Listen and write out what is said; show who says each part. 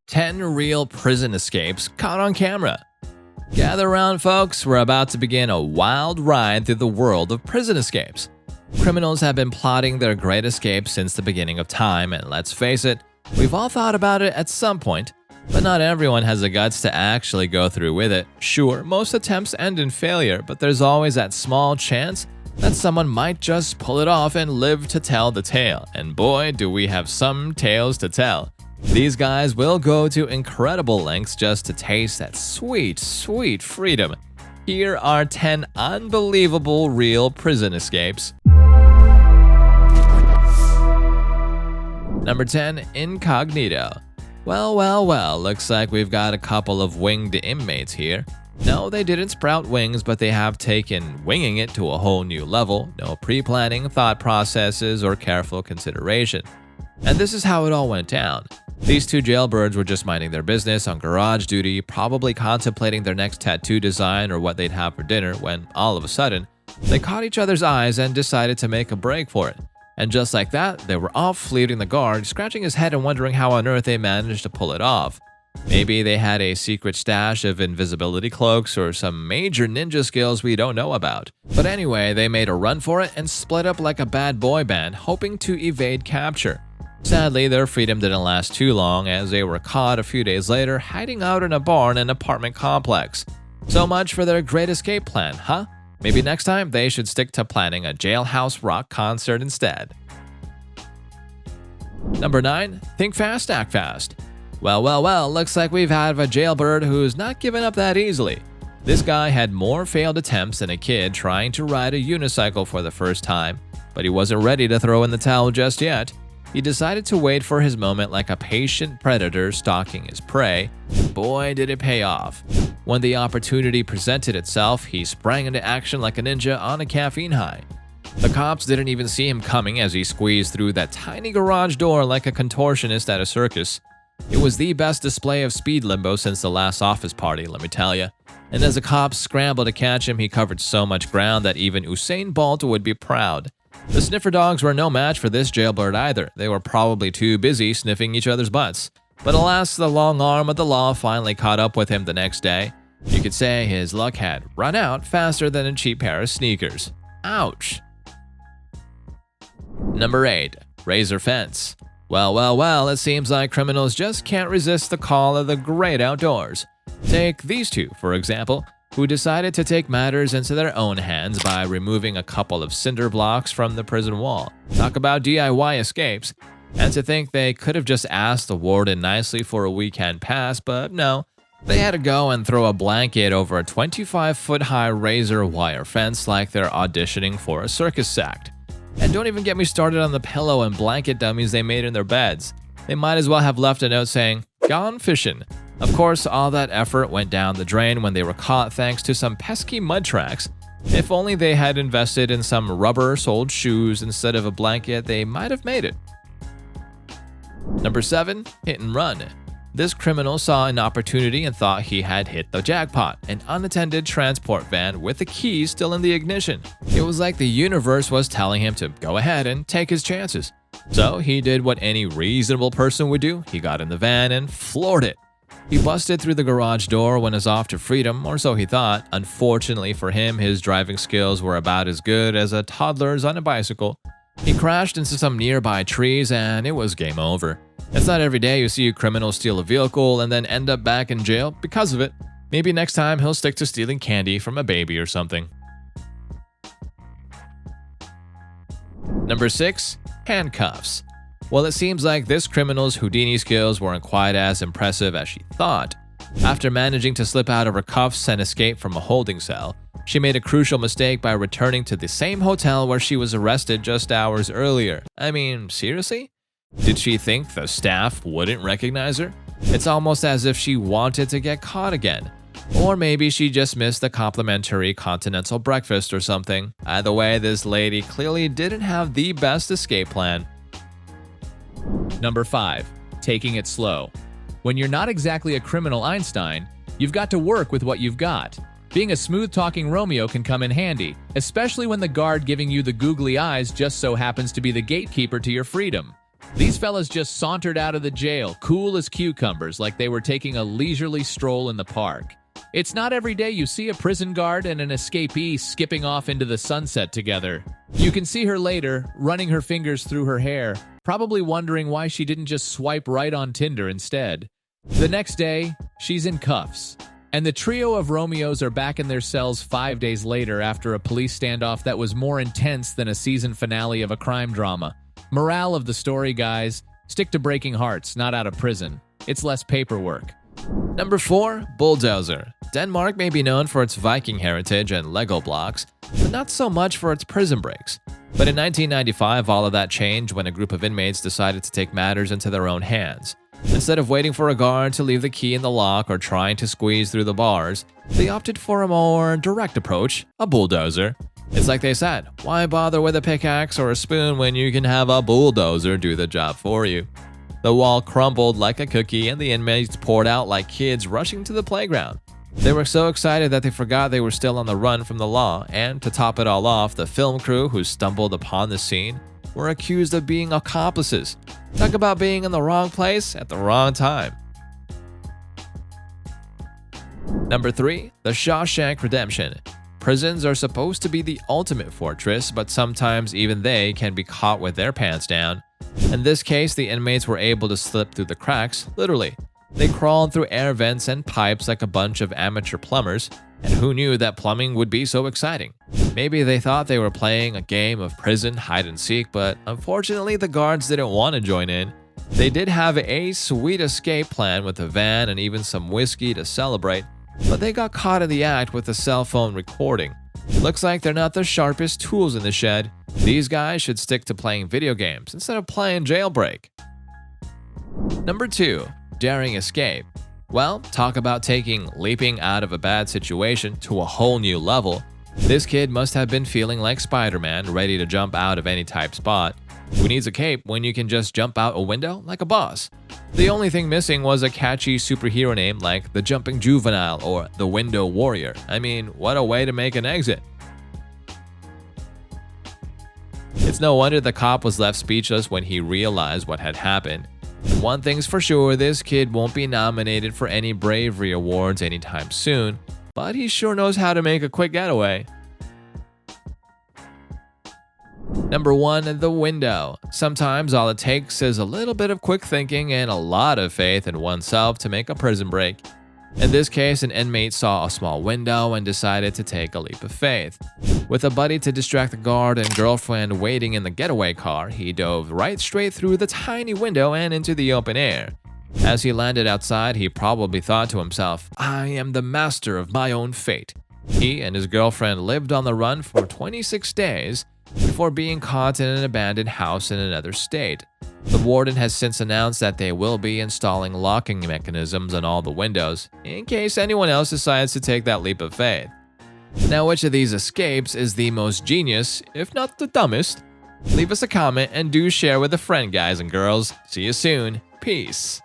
Speaker 1: 10 real prison escapes caught on camera. Gather around, folks. We're about to begin a wild ride through the world of prison escapes. Criminals have been plotting their great escape since the beginning of time, and let's face it, we've all thought about it at some point, but not everyone has the guts to actually go through with it. Sure, most attempts end in failure, but there's always that small chance that someone might just pull it off and live to tell the tale. And boy, do we have some tales to tell. These guys will go to incredible lengths just to taste that sweet, sweet freedom. Here are 10 unbelievable real prison escapes. Number 10. Incognito. Well, looks like we've got a couple of winged inmates here. No, they didn't sprout wings, but they have taken winging it to a whole new level. No pre-planning, thought processes, or careful consideration. And this is how it all went down. These two jailbirds were just minding their business on garage duty, probably contemplating their next tattoo design or what they'd have for dinner, when all of a sudden, they caught each other's eyes and decided to make a break for it. And just like that, they were off leading the guard, scratching his head and wondering how on earth they managed to pull it off. Maybe they had a secret stash of invisibility cloaks or some major ninja skills we don't know about. But anyway, they made a run for it and split up like a bad boy band, hoping to evade capture. Sadly, their freedom didn't last too long, as they were caught a few days later hiding out in a barn in an apartment complex. So much for their great escape plan, huh? Maybe next time they should stick to planning a jailhouse rock concert instead. Number 9. Think fast, act fast. Well, looks like we've had a jailbird who's not giving up that easily. This guy had more failed attempts than a kid trying to ride a unicycle for the first time, but he wasn't ready to throw in the towel just yet. He decided to wait for his moment like a patient predator stalking his prey. Boy, did it pay off. When the opportunity presented itself, he sprang into action like a ninja on a caffeine high. The cops didn't even see him coming as he squeezed through that tiny garage door like a contortionist at a circus. It was the best display of speed limbo since the last office party, let me tell you. And as the cops scrambled to catch him, he covered so much ground that even Usain Bolt would be proud. The sniffer dogs were no match for this jailbird either. They were probably too busy sniffing each other's butts. But alas, the long arm of the law finally caught up with him the next day. You could say his luck had run out faster than a cheap pair of sneakers. Ouch. Number 8. Razor fence. Well, it seems like criminals just can't resist the call of the great outdoors. Take these two, for example, who decided to take matters into their own hands by removing a couple of cinder blocks from the prison wall. Talk about DIY escapes. And to think they could have just asked the warden nicely for a weekend pass, but no. They had to go and throw a blanket over a 25-foot-high razor wire fence like they're auditioning for a circus act. And don't even get me started on the pillow and blanket dummies they made in their beds. They might as well have left a note saying, "Gone fishing." Of course, all that effort went down the drain when they were caught thanks to some pesky mud tracks. If only they had invested in some rubber-soled shoes instead of a blanket, they might have made it. Number 7. Hit and run. This criminal saw an opportunity and thought he had hit the jackpot, an unattended transport van with the keys still in the ignition. It was like the universe was telling him to go ahead and take his chances. So he did what any reasonable person would do. He got in the van and floored it. He busted through the garage door when was off to freedom, or so he thought. Unfortunately for him, his driving skills were about as good as a toddler's on a bicycle. He crashed into some nearby trees and it was game over. It's not every day you see a criminal steal a vehicle and then end up back in jail because of it. Maybe next time he'll stick to stealing candy from a baby or something. Number 6. Handcuffs. Well, it seems like this criminal's Houdini skills weren't quite as impressive as she thought. After managing to slip out of her cuffs and escape from a holding cell, she made a crucial mistake by returning to the same hotel where she was arrested just hours earlier. I mean, seriously? Did she think the staff wouldn't recognize her? It's almost as if she wanted to get caught again. Or maybe she just missed the complimentary continental breakfast or something. Either way, this lady clearly didn't have the best escape plan.
Speaker 2: Number 5. Taking it slow. When you're not exactly a criminal Einstein, you've got to work with what you've got. Being a smooth-talking Romeo can come in handy, especially when the guard giving you the googly eyes just so happens to be the gatekeeper to your freedom. These fellas just sauntered out of the jail, cool as cucumbers, like they were taking a leisurely stroll in the park. It's not every day you see a prison guard and an escapee skipping off into the sunset together. You can see her later, running her fingers through her hair, probably wondering why she didn't just swipe right on Tinder instead. The next day, she's in cuffs. And the trio of Romeos are back in their cells 5 days later after a police standoff that was more intense than a season finale of a crime drama. Morale of the story, guys, stick to breaking hearts, not out of prison. It's less paperwork.
Speaker 1: Number 4. Bulldozer. Denmark may be known for its Viking heritage and Lego blocks, but not so much for its prison breaks. But in 1995, all of that changed when a group of inmates decided to take matters into their own hands. Instead of waiting for a guard to leave the key in the lock or trying to squeeze through the bars, they opted for a more direct approach, a bulldozer. It's like they said, why bother with a pickaxe or a spoon when you can have a bulldozer do the job for you? The wall crumbled like a cookie and the inmates poured out like kids rushing to the playground. They were so excited that they forgot they were still on the run from the law, and to top it all off, the film crew who stumbled upon the scene were accused of being accomplices. Talk about being in the wrong place at the wrong time. Number 3. The Shawshank Redemption. Prisons are supposed to be the ultimate fortress, but sometimes even they can be caught with their pants down. In this case, the inmates were able to slip through the cracks, literally. They crawled through air vents and pipes like a bunch of amateur plumbers, and who knew that plumbing would be so exciting? Maybe they thought they were playing a game of prison hide and seek, but unfortunately the guards didn't want to join in. They did have a sweet escape plan with a van and even some whiskey to celebrate, but they got caught in the act with a cell phone recording. Looks like they're not the sharpest tools in the shed. These guys should stick to playing video games instead of playing jailbreak. Number 2. Daring escape. Well, talk about leaping out of a bad situation to a whole new level. This kid must have been feeling like Spider-Man, ready to jump out of any type spot. Who needs a cape when you can just jump out a window like a boss? The only thing missing was a catchy superhero name like the Jumping Juvenile or the Window Warrior. I mean, what a way to make an exit. It's no wonder the cop was left speechless when he realized what had happened. One thing's for sure, this kid won't be nominated for any bravery awards anytime soon, but he sure knows how to make a quick getaway. Number 1. The window. Sometimes all it takes is a little bit of quick thinking and a lot of faith in oneself to make a prison break. In this case, an inmate saw a small window and decided to take a leap of faith. With a buddy to distract the guard and girlfriend waiting in the getaway car, he dove right straight through the tiny window and into the open air. As he landed outside, he probably thought to himself, I am the master of my own fate. He and his girlfriend lived on the run for 26 days before being caught in an abandoned house in another state. The warden has since announced that they will be installing locking mechanisms on all the windows, in case anyone else decides to take that leap of faith. Now, which of these escapes is the most genius, if not the dumbest? Leave us a comment and do share with a friend, guys and girls. See you soon. Peace.